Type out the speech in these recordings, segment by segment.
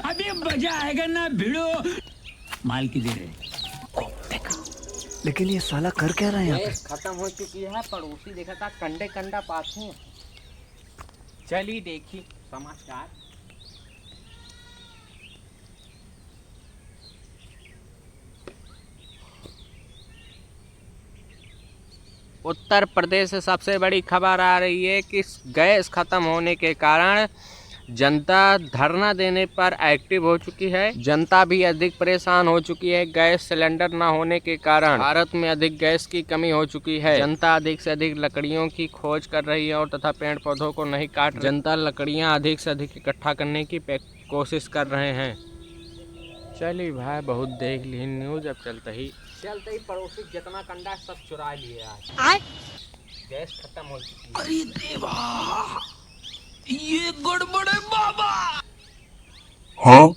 अभी मजा आएगा ना भिड़ो। माल की देर है। लेकिन ये साला कर क्या रहा है यहाँ पे? गैस खत्म हो चुकी है। पड़ोसी देखा था कंडे कंडा पाथू। चलिए देखी समाचार। उत्तर प्रदेश से सबसे बड़ी खबर आ रही है कि गैस खत्म होने के कारण जनता धरना देने पर एक्टिव हो चुकी है। जनता भी अधिक परेशान हो चुकी है। गैस सिलेंडर न होने के कारण भारत में अधिक गैस की कमी हो चुकी है। जनता अधिक से अधिक लकड़ियों की खोज कर रही है और तथा पेड़ पौधों को नहीं काट रही। जनता लकड़ियां अधिक से अधिक इकट्ठा करने की कोशिश कर रहे हैं। चलिए भाई, बहुत देख ली न्यूज। अब चलते ही पड़ोसी जितना कंडा सब चुरा लिए आज। गैस खत्म हो चुकी है। अरे देवा, ये गड़बड़ है बाबा। हाँ,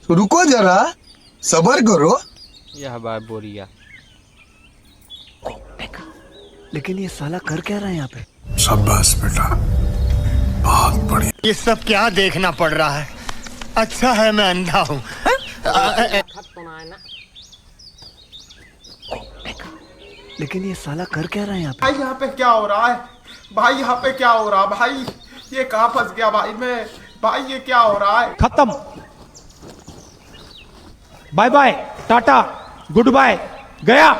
तो रुको जरा, सबर करो। यह बात बोरिया। लेकिन ये साला कर क्या रहा है यहाँ पे? शाबाश बेटा, बहुत बढ़िया। ये सब क्या देखना पड़ रहा है? अच्छा है मैं अंधा हूँ। लेकिन ये साला कर क्या रहा है यहाँ पे? भाई यहाँ पे क्या हो रहा है? भाई यहाँ पे क्या हो रहा है? भाई ये कहाँ फंस गया भाई मैं? भाई ये क्या हो रहा है? खत्म। Bye bye, tata, good bye, गया।